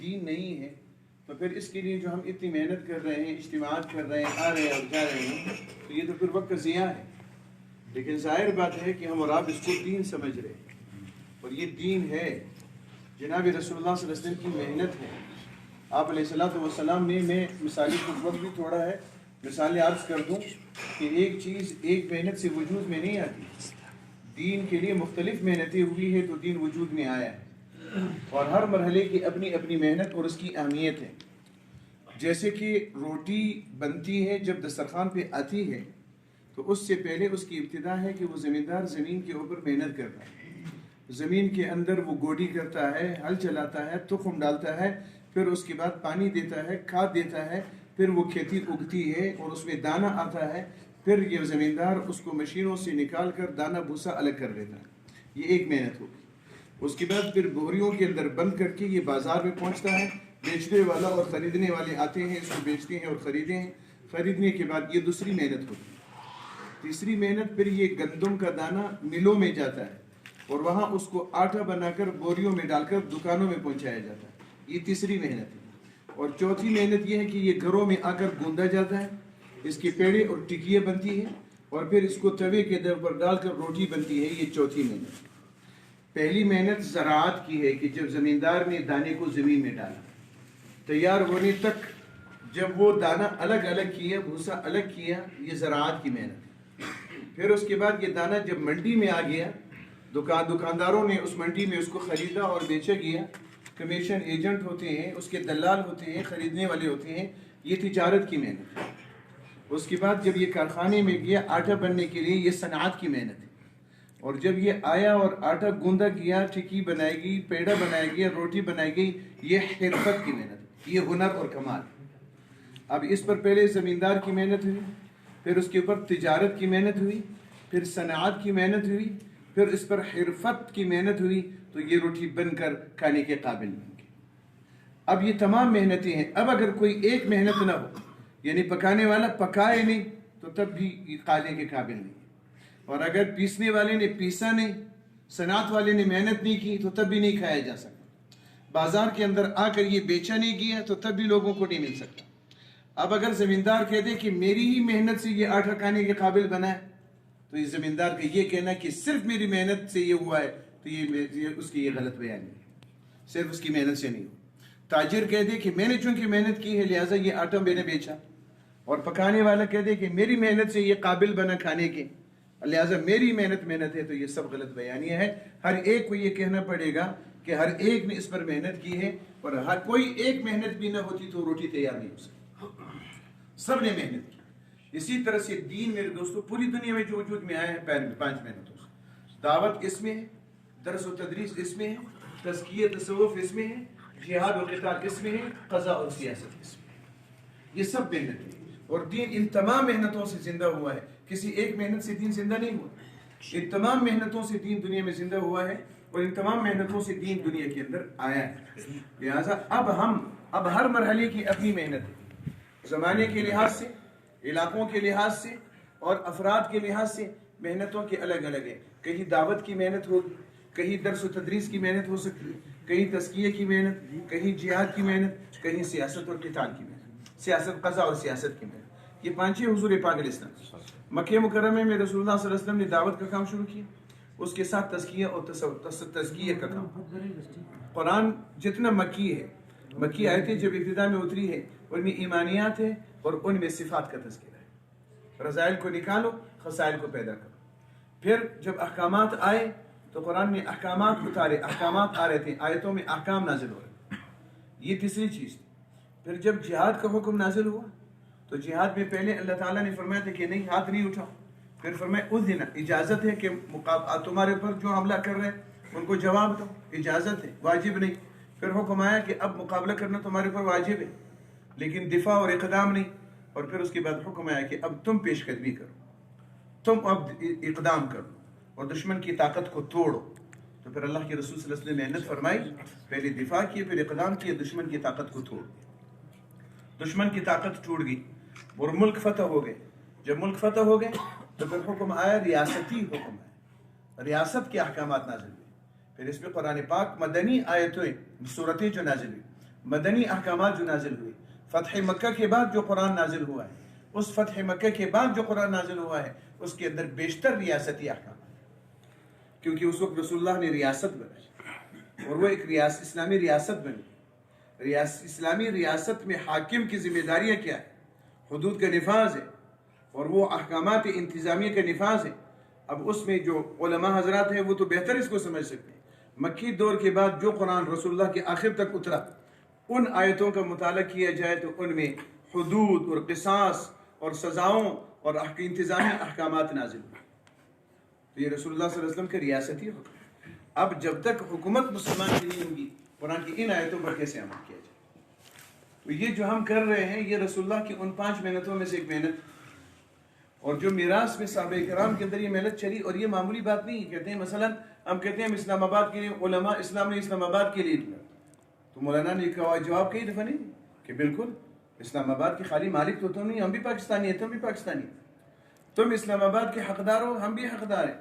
دین نہیں ہے تو پھر اس کے لیے جو ہم اتنی محنت کر رہے ہیں، اجتماعات کر رہے ہیں، آ رہے ہیں اور جا رہے ہیں، تو یہ تو پھر وقت کا ضیاع ہے۔ لیکن ظاہر بات ہے کہ ہم اور آپ اس کو دین سمجھ رہے ہیں، اور یہ دین ہے، جناب رسول اللہ صلی اللہ علیہ وسلم کی محنت ہے۔ آپ علیہ السلام نے، میں مثالی وقت بھی تھوڑا ہے، مثالیں عرض کر دوں کہ ایک چیز ایک محنت سے وجود میں نہیں آتی، دین کے لیے مختلف محنتیں ہوئی ہے تو دین وجود میں آیا ہے، اور ہر مرحلے کی اپنی اپنی محنت اور اس کی اہمیت ہے۔ جیسے کہ روٹی بنتی ہے جب دسترخوان پہ آتی ہے تو اس سے پہلے اس کی ابتدا ہے کہ وہ زمیندار زمین کے اوپر محنت کرتا ہے، زمین کے اندر وہ گوڈی کرتا ہے، ہل چلاتا ہے، تخم ڈالتا ہے، پھر اس کے بعد پانی دیتا ہے، کھاد دیتا ہے، پھر وہ کھیتی اگتی ہے اور اس میں دانہ آتا ہے، پھر یہ زمیندار اس کو مشینوں سے نکال کر دانہ بھوسا الگ کر دیتا ہے۔ یہ ایک محنت ہوگی۔ اس کے بعد پھر بوریوں کے اندر بند کر کے یہ بازار میں پہنچتا ہے، بیچنے والا اور خریدنے والے آتے ہیں، اس کو بیچتے ہیں اور خریدتے ہیں، خریدنے کے بعد یہ دوسری محنت ہوتی ہے۔ تیسری محنت پھر یہ گندم کا دانہ ملوں میں جاتا ہے اور وہاں اس کو آٹا بنا کر بوریوں میں ڈال کر دکانوں میں پہنچایا جاتا ہے، یہ تیسری محنت ہے۔ اور چوتھی محنت یہ ہے کہ یہ گھروں میں آ کر گوندا جاتا ہے، اس کی پیڑے اور ٹکیے بنتی ہے، اور پھر اس کو توے کے در پر ڈال کر روٹی بنتی ہے، یہ چوتھی محنت۔ پہلی محنت زراعت کی ہے کہ جب زمیندار نے دانے کو زمین میں ڈالا، تیار ہونے تک جب وہ دانہ الگ الگ کیا، بھوسا الگ کیا، یہ زراعت کی محنت ہے۔ پھر اس کے بعد یہ دانہ جب منڈی میں آ گیا، دکانداروں نے اس منڈی میں اس کو خریدا اور بیچا گیا، کمیشن ایجنٹ ہوتے ہیں، اس کے دلال ہوتے ہیں، خریدنے والے ہوتے ہیں، یہ تجارت کی محنت ہے۔ اس کے بعد جب یہ کارخانے میں گیا آٹا بننے کے لیے، یہ صنعت کی محنت ہے۔ اور جب یہ آیا اور آٹا گوندا گیا، ٹکی بنائے گی، پیڑا بنائے گی، روٹی بنائے گی، یہ حرفت کی محنت ہے، یہ ہنر اور کمال۔ اب اس پر پہلے زمیندار کی محنت ہوئی، پھر اس کے اوپر تجارت کی محنت ہوئی، پھر صنعت کی محنت ہوئی، پھر اس پر حرفت کی محنت ہوئی، تو یہ روٹی بن کر کھانے کے قابل بن گئی۔ اب یہ تمام محنتیں ہیں۔ اب اگر کوئی ایک محنت نہ ہو، یعنی پکانے والا پکائے نہیں تو تب بھی یہ کھانے کے قابل نہیں، اور اگر پیسنے والے نے پیسا نہیں، صنعت والے نے محنت نہیں کی تو تب بھی نہیں کھایا جا سکتا، بازار کے اندر آ کر یہ بیچا نہیں گیا تو تب بھی لوگوں کو نہیں مل سکتا۔ اب اگر زمیندار کہہ دے کہ میری ہی محنت سے یہ آٹا کھانے کے قابل بنا ہے، تو یہ زمیندار کا یہ کہنا کہ صرف میری محنت سے یہ ہوا ہے، تو یہ اس کی یہ غلط بیانی ہے، صرف اس کی محنت سے نہیں ہوا۔ تاجر کہہ دے کہ میں نے چونکہ محنت کی ہے لہٰذا یہ آٹا میں نے بیچا، اور پکانے والا کہہ دے کہ میری محنت سے یہ قابل بنا کھانے کے، لہٰذا میری محنت ہے، تو یہ سب غلط بیانیہ ہے۔ ہر ایک کو یہ کہنا پڑے گا کہ ہر ایک نے اس پر محنت کی ہے، اور ہر کوئی ایک محنت بھی نہ ہوتی تو روٹی تیار نہیں ہو سکتی، سب نے محنت کی۔ اسی طرح سے دین میرے دوستو پوری دنیا میں جو وجود میں آیا ہے 5 محنتوں سے، دعوت اس میں ہے، درس و تدریس اس میں ہے، تزکیہ تصوف اس میں ہے، جہاد و قتال اس میں ہے، قضاء اور سیاست اس میں ہے، یہ سب محنت ہے۔ اور دین ان تمام محنتوں سے زندہ ہوا ہے، کسی ایک محنت سے دین زندہ نہیں ہوا، ان تمام محنتوں سے دین دنیا میں زندہ ہوا ہے، اور ان تمام محنتوں سے دین دنیا کے اندر آیا ہے۔ لہٰذا اب ہر مرحلے کی اپنی محنت ہے، زمانے کے لحاظ سے، علاقوں کے لحاظ سے اور افراد کے لحاظ سے محنتوں کے الگ الگ ہیں۔ کہیں دعوت کی محنت ہوگی، کہیں درس و تدریس کی محنت ہو سکتی ہے، کہیں تزکیہ کی محنت، کہیں جہاد کی محنت، کہیں سیاست اور قتال کی محنت، سیاست قضاء اور سیاست کی محنت۔ یہ 5 حضور پاک علیہ السلام مکہ مکرمہ میں رسول اللہ صلی اللہ علیہ وسلم نے دعوت کا کام شروع کیا، اس کے ساتھ تزکیہ اور تزکیہ کا کام۔ قرآن جتنا مکی ہے، مکی آیتیں جب ابتدا میں اتری ہے، ان میں ایمانیات ہے اور ان میں صفات کا تذکرہ ہے۔ رذائل کو نکالو، خصائل کو پیدا کرو۔ پھر جب احکامات آئے تو قرآن نے احکامات اتارے، احکامات آ رہے تھے، آیتوں میں احکام نازل ہو رہے تھے، یہ تیسری چیز تھی۔ پھر جب جہاد کا حکم نازل ہوا تو جہاد میں پہلے اللہ تعالیٰ نے فرمایا تھا کہ نہیں، ہاتھ نہیں اٹھاؤ، پھر فرمایا اذن، اجازت ہے کہ تمہارے اوپر جو حملہ کر رہے ہیں ان کو جواب دو، اجازت ہے، واجب نہیں۔ پھر حکم آیا کہ اب مقابلہ کرنا تمہارے اوپر واجب ہے لیکن دفاع اور اقدام نہیں، اور پھر اس کے بعد حکم آیا کہ اب تم پیش قدمی کرو، تم اب اقدام کرو اور دشمن کی طاقت کو توڑو۔ تو پھر اللہ کے رسول صلی اللہ علیہ وسلم نے محنت فرمائی، پہلے دفاع کیے، پھر اقدام کیے، دشمن کی طاقت کو توڑ دیا، دشمن کی طاقت ٹوٹ گئی اور ملک فتح ہو گئے۔ جب ملک فتح ہو گئے تو پھر حکم آیا، ریاستی حکم آیا، ریاست کے احکامات نازل ہوئے۔ پھر اس میں قرآن پاک مدنی آیتیں، صورتیں جو نازل ہوئی، مدنی احکامات جو نازل ہوئے، فتح مکہ کے بعد جو قرآن نازل ہوا ہے، اس فتح مکہ کے بعد جو قرآن نازل ہوا ہے اس کے اندر بیشتر ریاستی احکام، کیونکہ اس وقت رسول اللہ نے ریاست بنائی اور وہ ایک اسلامی ریاست بنی۔ اسلامی ریاست میں حاکم کی ذمہ داریاں کیا ہے؟ حدود کا نفاذ ہے اور وہ احکامات انتظامیہ کا نفاذ ہے۔ اب اس میں جو علماء حضرات ہیں وہ تو بہتر اس کو سمجھ سکتے ہیں۔ مکی دور کے بعد جو قرآن رسول اللہ کے آخر تک اترا، ان آیتوں کا مطالعہ کیا جائے تو ان میں حدود اور قصاص اور سزاؤں اور انتظامی احکامات نازل ہوئے۔ تو یہ رسول اللہ صلی اللہ علیہ وسلم کا ریاستی حکم ہے۔ اب جب تک حکومت مسلمان کی نہیں ہوگی، قرآن کی ان آیتوں پر کیسے عمل کیا جائے؟ تو یہ جو ہم کر رہے ہیں یہ رسول اللہ کی ان 5 محنتوں میں سے ایک محنت، اور جو میراث میں صحابہ کرام کے اندر یہ محنت چلی، اور یہ معمولی بات نہیں کہتے ہیں۔ مثلا ہم کہتے ہیں ہم اسلام آباد کے لیے، علماء اسلام نے اسلام آباد کے لیے دیا، تو مولانا نے جواب کئی دفعہ نہیں کہ بالکل اسلام آباد کے خالی مالک تو تم نہیں، ہم بھی پاکستانی ہیں، تم بھی پاکستانی ہیں، تم اسلام آباد کے حقدار ہو، ہم بھی حقدار ہیں۔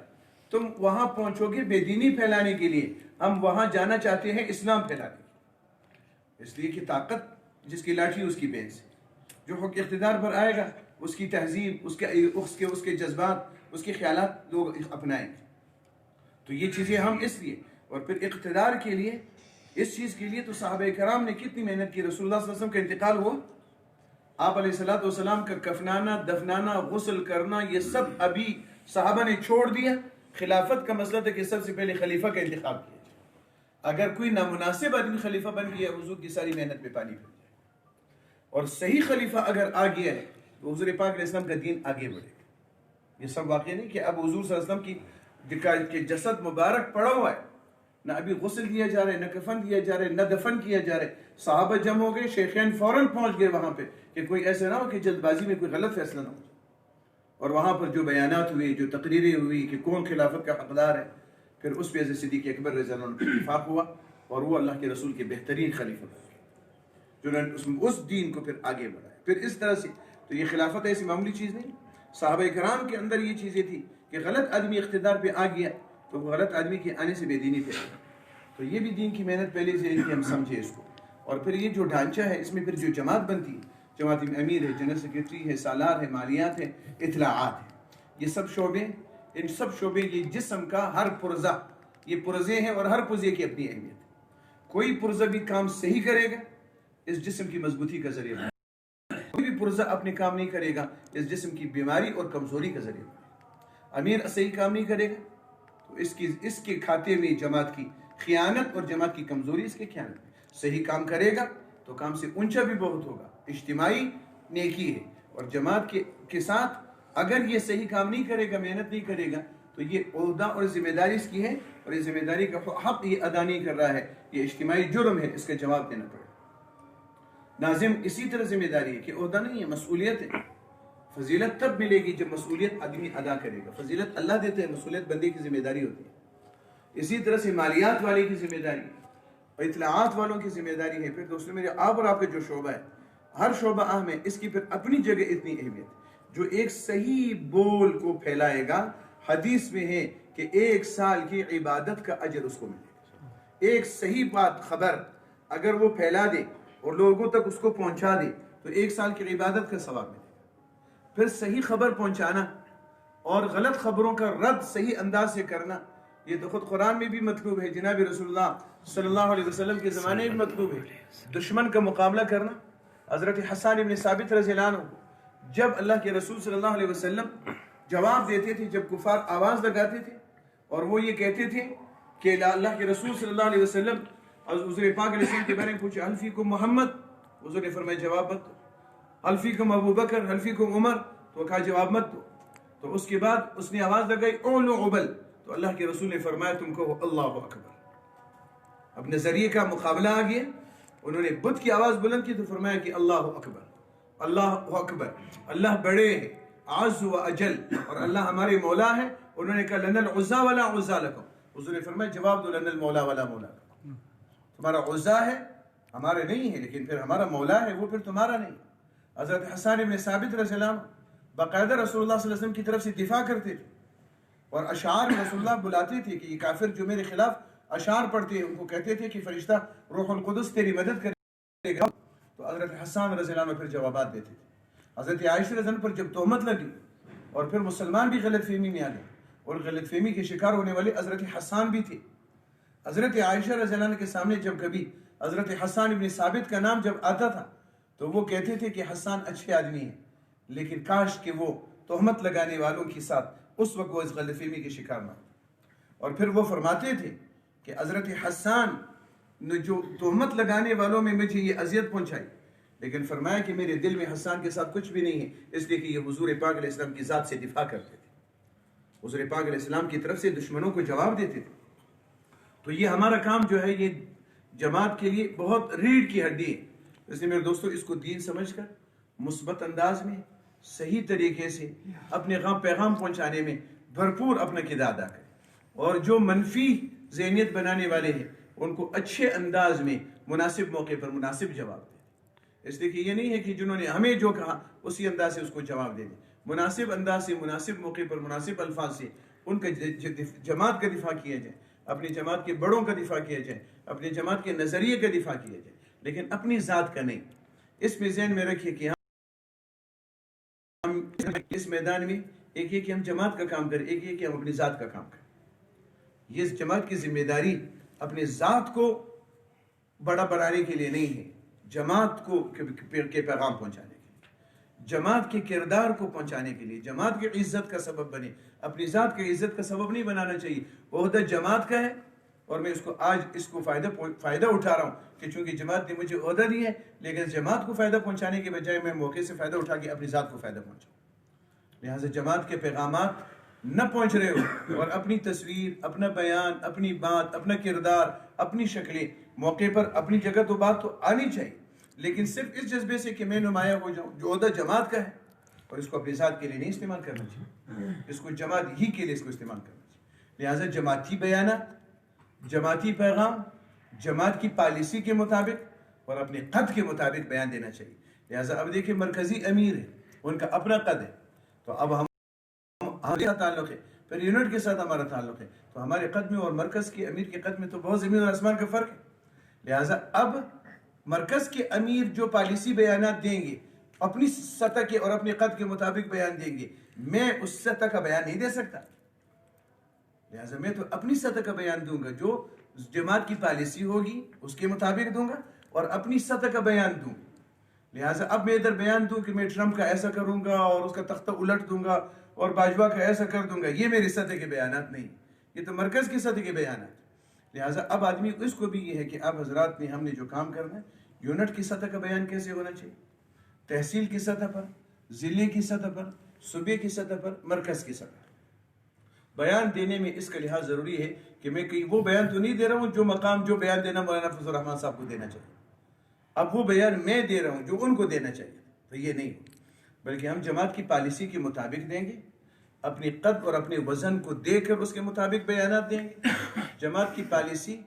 تم وہاں پہنچو گے بے دینی پھیلانے کے لیے، ہم وہاں جانا چاہتے ہیں اسلام پھیلانے کے لیے، اس لیے کہ طاقت جس کی لاٹھی اس کی بین سے، جو حق اقتدار پر آئے گا اس کی تہذیب، اس کے جذبات، اس کے خیالات لوگ اپنائیں گے۔ تو یہ چیزیں ہم اس لیے، اور پھر اقتدار کے لیے، اس چیز کے لیے تو صحابہ کرام نے کتنی محنت کی۔ رسول اللہ صلی اللہ علیہ وسلم کا انتقال ہوا، آپ علیہ السلام کا کفنانا، دفنانا، غسل کرنا، یہ سب ابھی صحابہ نے چھوڑ دیا۔ خلافت کا مسئلہ تھا کہ سب سے پہلے خلیفہ کا انتخاب کیا جائے، اگر کوئی نامناسب آدمی خلیفہ بن گیا حضور کی ساری محنت پہ پانی پھر جائے، اور صحیح خلیفہ اگر آ گیا ہے تو حضور پاک علیہ السلام کا دین آگے بڑھے گا۔ یہ سب واقعہ نہیں کہ اب حضور صلی اللہ علیہ وسلم کی جسد مبارک پڑا ہوا ہے، نہ ابھی غسل دیا جا رہا ہے، نہ کفن دیا جا رہا ہے، نہ دفن کیا جا رہا ہے۔ صحابہ جمع ہو گئے، شیخین فوراً پہنچ گئے وہاں پہ کہ کوئی ایسا نہ ہو کہ جلد بازی میں کوئی غلط فیصلہ نہ ہو جائے۔ اور وہاں پر جو بیانات ہوئے، جو تقریریں ہوئی کہ کون خلافت کا حقدار ہے، پھر اس پہ حضرت صدیق اکبر رضی اللہ عنہ کا اتفاق ہوا اور وہ اللہ کے رسول کے بہترین خلیفہ بن گئے، جنہوں نے اس دین کو پھر آگے بڑھایا۔ پھر اس طرح سے تو یہ خلافت ایسی معمولی چیز نہیں۔ صحابہ کرام کے اندر یہ چیزیں تھی کہ غلط آدمی اقتدار پہ آ گیا تو وہ غلط آدمی کے آنے سے بے دینی پہ آئی، تو یہ بھی دین کی محنت پہلے سے ہم سمجھے اس کو۔ اور پھر یہ جو ڈھانچہ ہے اس میں پھر جو جماعت بنتی ہے، جماعت امیر ہے، جنرل سیکرٹری ہے، سالار ہے، مالیات ہے، اطلاعات ہے، یہ سب شعبے، ان سب شعبے یہ جسم کا ہر پرزہ، یہ پرزے ہیں اور ہر پرزے کی اپنی اہمیت ہے۔ کوئی پرزہ بھی کام صحیح کرے گا اس جسم کی مضبوطی کا ذریعہ بنے گا، کوئی بھی پرزہ اپنے کام نہیں کرے گا اس جسم کی بیماری اور کمزوری کا ذریعہ بنے گا۔ امیر صحیح کام نہیں کرے گا تو اس کے کھاتے میں جماعت کی خیانت اور جماعت کی کمزوری اس کے خیانت میں۔ صحیح کام کرے گا تو کام سے اونچا بھی بہت ہوگا، اجتماعی نیکی ہے، اور جماعت کے ساتھ اگر یہ صحیح کام نہیں کرے گا، محنت نہیں کرے گا تو یہ عہدہ اور ذمہ داری اس کی ہے، اور یہ ذمہ داری کا حق یہ ادا نہیں کر رہا ہے، یہ اجتماعی جرم ہے، اس کا جواب دینا پڑے گا۔ ناظم اسی طرح ذمہ داری ہے کہ عہدہ نہیں ہے، مسئولیت ہے۔ فضیلت تب ملے گی جب مسئولیت آدمی ادا کرے گا۔ فضیلت اللہ دیتے ہیں، مسئولیت بندے کی ذمہ داری ہوتی ہے۔ اسی طرح سے مالیات والے کی ذمہ داری ہے اور اطلاعات والوں کی ذمہ داری ہے۔ پھر دوستوں میرے، آپ اور آپ کا جو شعبہ ہے، ہر شعبہ اہم ہے، اس کی پھر اپنی جگہ اتنی اہمیت ہے۔ جو ایک صحیح بول کو پھیلائے گا، حدیث میں ہے کہ 1 سال کی عبادت کا اجر اس کو ملے گا۔ ایک صحیح بات، خبر اگر وہ پھیلا دے اور لوگوں تک اس کو پہنچا دے تو 1 سال کی عبادت کا ثواب ملے گا۔ پھر صحیح خبر پہنچانا اور غلط خبروں کا رد صحیح انداز سے کرنا، یہ تو خود قرآن میں بھی مطلوب ہے، جناب رسول اللہ صلی اللہ علیہ وسلم کے زمانے میں بھی مطلوب ہے۔ دشمن کا مقابلہ کرنا، حضرت حسان بن ثابت رضی اللہ عنہ جب اللہ کے رسول صلی اللہ علیہ وسلم جواب دیتے تھے، جب کفار آواز لگاتے تھے اور وہ یہ کہتے تھے کہ اللہ کے رسول صلی اللہ علیہ وسلم حضور پاک علیہ السلام کے بارے میں پوچھا، حل فیکم محمد، حضور نے فرمایا جواب مت دو۔ حل فیکم ابو بکر، حل فیکم عمر، تو کہا جواب مت دو۔ تو اس کے بعد اس نے آواز لگائی اولو عبل، تو اللہ کے رسول نے فرمایا تم کہو اللہ اکبر۔ اب نظریے کا مقابلہ آ گیا، انہوں نے بت کی آواز بلند کی تو فرمایا کہ اللہ اکبر، اللہ اکبر، اللہ بڑے ہے، عز و اجل، اور اللہ ہمارے مولا ہے۔ انہوں نے کہا لنا العزا ولا عزا لکم، حضور نے فرمایا جواب دو لنا المولا ولا مولا لکم، تمہارا عزا ہے، ہمارے نہیں ہے، لیکن پھر ہمارا مولا ہے، وہ پھر تمہارا نہیں۔ حضرت حسان بن ثابت رضی اللہ عنہ باقاعدہ رسول اللہ صلی اللہ علیہ وسلم کی طرف سے دفاع کرتے تھے، اور اشعار رسول اللہ بلاتے تھے کہ یہ کافر جو میرے خلاف اشعار پڑھتے ہیں، ان کو کہتے تھے کہ فرشتہ روح القدس تیری مدد کرے تو حضرت حسان رضی اللہ عنہ پھر جوابات دیتے تھے. حضرت عائشہ رضی اللہ عنہ پر جب تہمت لگی اور پھر مسلمان بھی غلط فہمی میں آ گئے اور غلط فہمی کے شکار ہونے والے حضرت حسان بھی تھے. حضرت عائشہ رضی اللہ عنہ کے سامنے جب کبھی حضرت حسان ابن ثابت کا نام جب آتا تھا تو وہ کہتے تھے کہ حسان اچھے آدمی ہیں، لیکن کاش کہ وہ تہمت لگانے والوں کے ساتھ اس وقت وہ اس غلط فہمی کے شکار نہ ہو. اور پھر وہ فرماتے تھے کہ حضرت حسان نے جو تہمت لگانے والوں میں مجھے یہ اذیت پہنچائی، لیکن فرمایا کہ میرے دل میں حسان کے ساتھ کچھ بھی نہیں ہے، اس لیے کہ یہ حضور پاک علیہ السلام کی ذات سے دفاع کرتے تھے، حضور پاک علیہ السلام کی طرف سے دشمنوں کو جواب دیتے تھے. تو یہ ہمارا کام جو ہے یہ جماعت کے لیے بہت ریڑھ کی ہڈی ہے. اس لیے میرے دوستو اس کو دین سمجھ کر مثبت انداز میں صحیح طریقے سے اپنے پیغام پہنچانے میں بھرپور اپنا کردار ادا کریں، اور جو منفی ذہنیت بنانے والے ہیں ان کو اچھے انداز میں مناسب موقع پر مناسب جواب دیں. اس لیے کہ یہ نہیں ہے کہ جنہوں نے ہمیں جو کہا اسی انداز سے اس کو جواب دے دیں. مناسب انداز سے مناسب موقع پر مناسب الفاظ سے ان کا جماعت کا دفاع کیا جائے، اپنی جماعت کے بڑوں کا دفاع کیا جائے، اپنی جماعت کے نظریے کا دفاع کیا جائے، لیکن اپنی ذات کا نہیں. اس میں ذہن میں رکھیے کہ ہم اس میدان میں ایک یہ کہ ہم جماعت کا کام کریں، ایک یہ کہ ہم اپنی ذات کا کام کریں. یہ جماعت کی ذمہ داری اپنے ذات کو بڑا بنانے کے لیے نہیں ہے، جماعت کو کے پیغام پہنچانے کے لیے، جماعت کے کردار کو پہنچانے کے لیے، جماعت کی عزت کا سبب بنے. اپنی ذات کی عزت کا سبب نہیں بنانا چاہیے. عہدہ جماعت کا ہے اور میں آج اس کو فائدہ اٹھا رہا ہوں کہ چونکہ جماعت نے مجھے عہدہ دیا ہے، لیکن جماعت کو فائدہ پہنچانے کے بجائے میں موقع سے فائدہ اٹھا کے اپنی ذات کو فائدہ پہنچاؤں. لہٰذا جماعت کے پیغامات نہ پہنچ رہے ہو اور اپنی تصویر، اپنا بیان، اپنی بات، اپنا کردار، اپنی شکلیں موقع پر اپنی جگہ تو بات تو آنی چاہیے، لیکن صرف اس جذبے سے کہ میں نمایاں ہو جاؤں. جو عہدہ جماعت کا ہے اور اس کو اپنی ذات کے لیے نہیں استعمال کرنا چاہیے، اس کو جماعت ہی کے لیے اس کو استعمال کرنا چاہیے. لہٰذا جماعتی بیانات، جماعتی پیغام جماعت کی پالیسی کے مطابق اور اپنے قد کے مطابق بیان دینا چاہیے. لہٰذا اب دیکھیں مرکزی امیر ہے، ان کا اپنا قد ہے، تو اب ہمارا تعلق ہے، پھر یونٹ کے ساتھ ہمارا تعلق ہے، تو ہمارے قد میں اور مرکز کے امیر کے قد میں تو بہت زمین اور آسمان کا فرق ہے. لہٰذا اب مرکز کے امیر جو پالیسی بیانات دیں گے اپنی سطح کے اور اپنے قد کے مطابق بیان دیں گے، میں اس سطح کا بیان نہیں دے سکتا. لہٰذا میں تو اپنی سطح کا بیان دوں گا، جو جماعت کی پالیسی ہوگی اس کے مطابق دوں گا اور اپنی سطح کا بیان دوں. لہٰذا اب میں ادھر بیان دوں کہ میں ٹرمپ کا ایسا کروں گا اور اس کا تختہ الٹ دوں گا اور باجوہ کا ایسا کر دوں گا، یہ میری سطح کے بیانات نہیں، یہ تو مرکز کی سطح کے بیانات. لہٰذا اب آدمی اس کو بھی یہ ہے کہ اب حضرات نے ہم نے جو کام کرنا ہے، یونٹ کی سطح کا بیان کیسے ہونا چاہیے، تحصیل کی سطح پر، ضلع کی سطح پر، صوبے کی سطح پر، مرکز کی سطح پر بیان دینے میں اس کا لحاظ ضروری ہے کہ میں کہیں وہ بیان تو نہیں دے رہا ہوں جو مقام جو بیان دینا مولانا فضل الرحمان صاحب کو دینا چاہیے، اب وہ بیان میں دے رہا ہوں جو ان کو دینا چاہیے، تو یہ نہیں ہو، بلکہ ہم جماعت کی پالیسی کے مطابق دیں گے، اپنی قد اور اپنے وزن کو دے کر اس کے مطابق بیانات دیں گے. جماعت کی پالیسی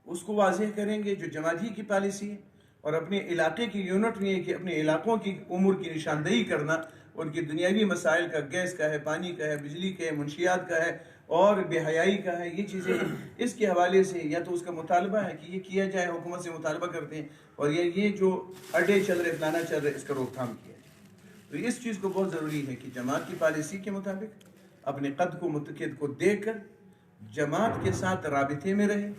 اس کو واضح کریں گے جو جماعتی کی پالیسی ہے، اور اپنے علاقے کی یونٹ میں ہے کہ اپنے علاقوں کی امور کی نشاندہی کرنا، ان کی دنیاوی مسائل کا، گیس کا ہے، پانی کا ہے، بجلی کا ہے، منشیات کا ہے اور بے حیائی کا ہے، یہ چیزیں اس کے حوالے سے یا تو اس کا مطالبہ ہے کہ یہ کیا جائے، حکومت سے مطالبہ کرتے ہیں، اور یہ جو اڈے چل رہے، فلانا چل رہے، اس کا روک تھام کیا جائے. تو اس چیز کو بہت ضروری ہے کہ جماعت کی پالیسی کے مطابق اپنے قد کو متقد کو دیکھ کر جماعت کے ساتھ رابطے میں رہے،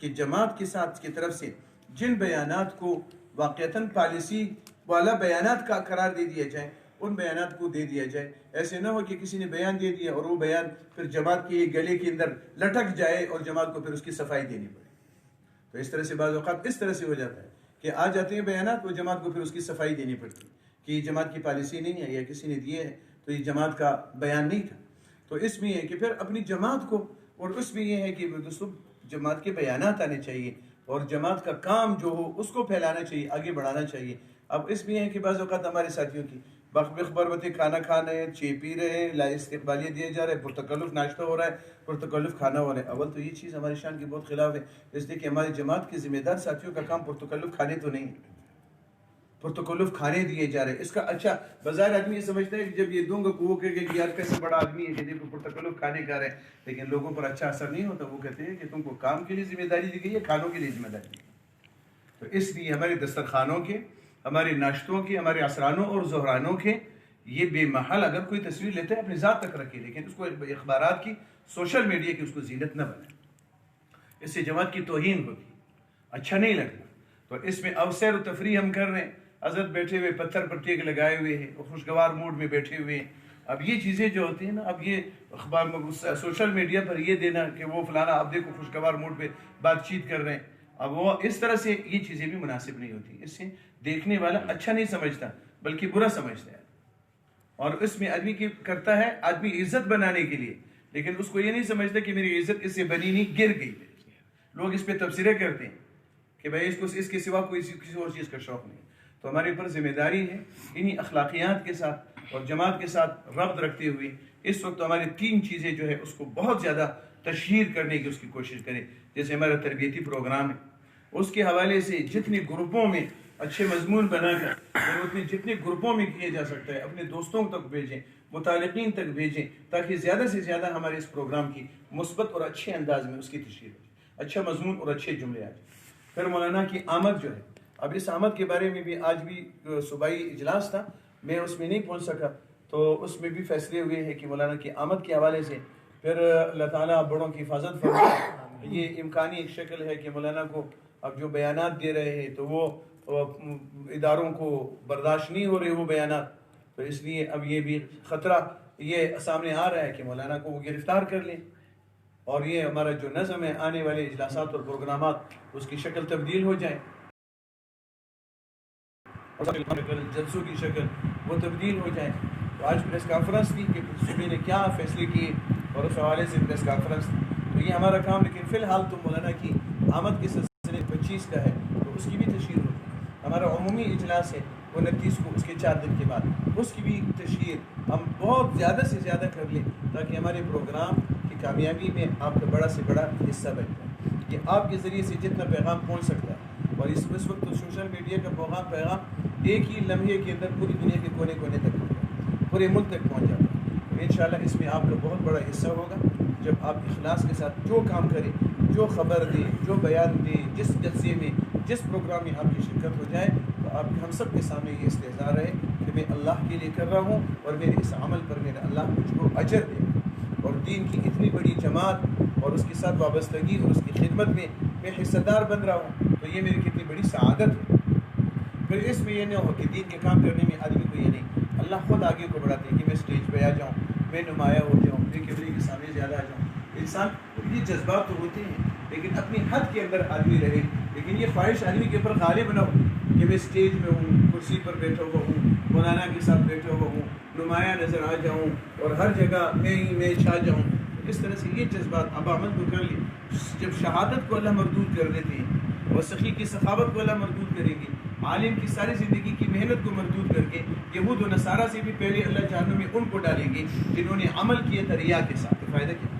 کہ جماعت کے ساتھ کی طرف سے جن بیانات کو واقعتاً پالیسی والا بیانات کا قرار دے دیا جائے ان بیانات کو دے دیا جائے. ایسے نہ ہو کہ کسی نے بیان دے دیا اور وہ بیان پھر جماعت کے گلے کے اندر لٹک جائے اور جماعت کو پھر اس کی صفائی دینی پڑے. تو اس طرح سے بعض اوقات اس طرح سے ہو جاتا ہے کہ آ جاتے ہیں بیانات اور جماعت کو پھر اس کی صفائی دینی پڑتی ہے کہ یہ جماعت کی پالیسی نہیں ہے یا کسی نے دیے ہے تو یہ جماعت کا بیان نہیں تھا. تو اس میں یہ ہے کہ پھر اپنی جماعت کو، اور اس میں یہ ہے کہ دوستوں جماعت کے بیانات آنے چاہیے اور جماعت کا کام جو ہو اس کو پھیلانا چاہیے، آگے بڑھانا چاہیے. اب اس میں یہ ہے کہ بعض اوقات ہمارے ساتھیوں کی بخبربتی کھانا کھا رہے ہیں، چائے پی رہے ہیں، استقبالیہ دیے جا رہے ہیں، پرتکلف ناشتہ ہو رہا ہے، پرتکلف کھانا ہو رہا ہے. اول تو یہ چیز ہماری شان کے بہت خلاف ہے، اس لیے کہ ہماری جماعت کے ذمہ دار ساتھیوں کا کام پرتکلف کھانے تو نہیں ہے، پرتکلف کھانے دیے جا رہے ہیں. اس کا اچھا بظاہر آدمی یہ سمجھتا ہے کہ جب یہ دوں گا وہ کہے کہ یار کیسے بڑا آدمی ہے کہ دیکھو پرتکلف کھانے کھا رہے ہیں، لیکن لوگوں پر اچھا اثر نہیں ہوتا. وہ کہتے ہیں کہ تم کو کام کے لیے ذمہ داری دی گئی ہے، کھانوں کے لیے ذمہ داری دی گئی. تو اس لیے ہمارے دسترخوانوں کے، ہمارے ناشتوں کے، ہمارے عصرانوں اور ظہرانوں کے یہ بے محل اگر کوئی تصویر لیتے ہیں اپنی ذات تک رکھے، لیکن اس کو اخبارات کی، سوشل میڈیا کی اس کو زینت نہ بنائے، اس سے جماعت کی توہین ہوگی، اچھا نہیں لگتا۔ تو اس میں اب سیر و تفریح ہم کر رہے ہیں، حضرت بیٹھے ہوئے پتھر پٹے کے لگائے ہوئے ہیں اور خوشگوار موڈ میں بیٹھے ہوئے ہیں۔ اب یہ چیزیں جو ہوتی ہیں نا، اب یہ اخبار سوشل میڈیا پر یہ دینا کہ وہ فلانا آپ دیکھو خوشگوار موڈ پہ بات چیت کر رہے ہیں، اب وہ اس طرح سے یہ چیزیں بھی مناسب نہیں ہوتی، اس سے دیکھنے والا اچھا نہیں سمجھتا بلکہ برا سمجھتا ہے، اور اس میں آدمی کی کرتا ہے آدمی عزت بنانے کے لیے، لیکن اس کو یہ نہیں سمجھتا کہ میری عزت اس سے بنی نہیں، گر گئی۔ لوگ اس پہ تبصرے کرتے ہیں کہ بھائی اس کے سوا کوئی کسی اور چیز کا شوق نہیں۔ تو ہمارے اوپر ذمہ داری ہے انہی اخلاقیات کے ساتھ اور جماعت کے ساتھ ربط رکھتے ہوئے اس وقت ہماری 3 چیزیں جو ہے اس کو بہت زیادہ تشہیر کرنے کی اس کی کوشش کریں۔ جیسے ہمارا تربیتی پروگرام ہے، اس کے حوالے سے جتنے گروپوں میں اچھے مضمون بنا کر اور اتنے جتنے گروپوں میں کیے جا سکتا ہے اپنے دوستوں تک بھیجیں، متعلقین تک بھیجیں، تاکہ زیادہ سے زیادہ ہمارے اس پروگرام کی مثبت اور اچھے انداز میں اس کی تشہیر ہو جائے، اچھا مضمون اور اچھے جملے آ جائیں۔ پھر مولانا کی آمد جو ہے، اب اس آمد کے بارے میں بھی آج بھی صوبائی اجلاس تھا، میں اس میں نہیں پہنچ سکا، تو اس میں بھی فیصلے ہوئے ہیں کہ مولانا کی آمد کے حوالے سے پھر اللہ تعالیٰ بڑوں کی حفاظت فرمائے۔ یہ امکانی ایک شکل ہے کہ مولانا کو اب جو بیانات دے رہے ہیں تو وہ اداروں کو برداشت نہیں ہو رہے وہ بیانات، تو اس لیے اب یہ بھی خطرہ یہ سامنے آ رہا ہے کہ مولانا کو وہ گرفتار کر لیں اور یہ ہمارا جو نظم ہے آنے والے اجلاسات اور پروگرامات اس کی شکل تبدیل ہو جائے، جلسوں کی شکل وہ تبدیل ہو جائے۔ تو آج پریس کانفرنس تھی کہ صوبے نے کیا فیصلے کیے اور اس حوالے سے پریس کانفرنس تھی، تو یہ ہمارا کام، لیکن فی الحال تو مولانا کی آمد کے سلسلے 25 کا ہے تو اس کی بھی تشہیر ہوگی۔ ہمارا عمومی اجلاس ہے 29 کو، اس کے 4 دن کے بعد اس کی بھی تشہیر ہم بہت زیادہ سے زیادہ کر لیں تاکہ ہمارے پروگرام کی کامیابی میں آپ کا بڑا سے بڑا حصہ بن جائے۔ یہ آپ کے ذریعے سے جتنا پیغام پہنچ سکتا ہے، اور اس وقت تو سوشل میڈیا کا پیغام ایک ہی لمحے کے اندر پوری دنیا کے کونے کونے تک پہنچ جاتا ہے، پورے ملک تک پہنچ جاتا ہے۔ تو انشاءاللہ اس میں آپ کا بہت بڑا حصہ ہوگا جب آپ اخلاص کے ساتھ جو کام کریں، جو خبر دیں، جو بیان دیں، جس جلسے میں جس پروگرام میں آپ کی شرکت ہو جائے، تو آپ ہم سب کے سامنے یہ استحضار رہے کہ میں اللہ کے لیے کر رہا ہوں اور میرے اس عمل پر میرا اللہ مجھ کو اجر دے، اور دین کی اتنی بڑی جماعت اور اس کے ساتھ وابستگی اور اس کی خدمت میں میں حصہ دار بن رہا ہوں، تو یہ میری کتنی بڑی سعادت ہے۔ پھر اس میں یہ نہ ہو کہ دین کے کام کرنے میں آدمی کو یہ نہیں، اللہ خود آگے کو بڑھاتے ہیں کہ میں اسٹیج پہ آ جاؤں، میں نمایاں ہو جاؤں، میں کیمرے کے سامنے زیادہ آ جاؤں۔ انسان یہ جذبات تو ہوتے ہیں لیکن اپنی حد کے اندر آدمی رہے، لیکن یہ خواہش آدمی کے اوپر غالب نہ ہو کہ میں اسٹیج میں ہوں، کرسی پر بیٹھا ہوا ہوں، مولانا کے ساتھ بیٹھا ہوا ہوں، نمایاں نظر آ جاؤں اور ہر جگہ میں چھا جاؤں۔ اس طرح سے یہ جذبات اب عمل کو کر لیں۔ جب شہادت کو اللہ مردود کر دیتے ہیں اور سخی کی سخاوت کو اللہ مردود کریں گے، عالم کی ساری زندگی کی محنت کو مردود کر کے یہود و نصارہ سے بھی پہلے اللہ جہنم میں ان کو ڈالیں گے جنہوں نے عمل کیا تھا ریا کے ساتھ۔ فائدہ کیا؟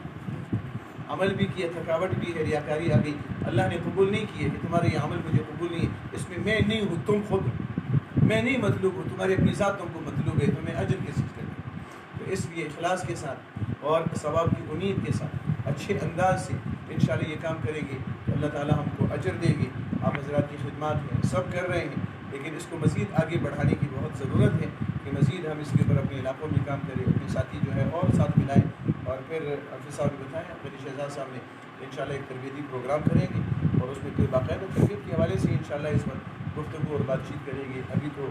عمل بھی کیا، تھکاوٹ بھی ہے، ریاکاری آ گئی، اللہ نے قبول نہیں کیا کہ تمہارا یہ عمل مجھے قبول نہیں ہے، اس میں نہیں ہوں، تم خود، میں نہیں مطلوب ہوں، تمہاری اپنی ذات تم کو مطلوب ہے، تمہیں اجر کس چیز کریں۔ تو اس لیے اخلاص کے ساتھ اور ثواب کی امید کے ساتھ اچھے انداز سے انشاءاللہ یہ کام کریں گے تو اللہ تعالیٰ ہم کو اجر دیں گے۔ آپ حضرات کی خدمات ہیں، سب کر رہے ہیں، لیکن اس کو مزید آگے بڑھانے کی بہت ضرورت ہے کہ مزید ہم اس کے اوپر اپنے علاقوں میں کام کریں، اپنے ساتھی جو ہے اور ساتھ ملائیں، اور پھر حافظ صاحب نے بتایا غنی شہزاد صاحب نے انشاءاللہ ایک تربیتی پروگرام کریں گے اور اس میں کوئی باقاعدہ تربیت کے حوالے سے انشاءاللہ اس وقت گفتگو اور بات چیت کریں گے۔ ابھی تو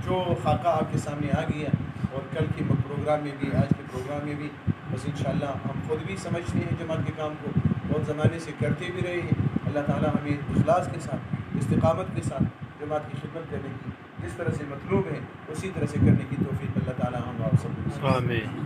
جو خاکہ آپ کے سامنے آ گیا اور کل کے پروگرام میں بھی، آج کے پروگرام میں بھی، بس انشاءاللہ ہم خود بھی سمجھتے ہیں جماعت کے کام کو، بہت زمانے سے کرتے بھی رہے ہیں۔ اللہ تعالیٰ ہمیں اخلاص کے ساتھ، استقامت کے ساتھ جماعت کی خدمت کرنے کی جس طرح سے مطلوب ہے اسی طرح سے کرنے کی توفیق اللہ تعالیٰ ہم آپ سب کو۔ آمین۔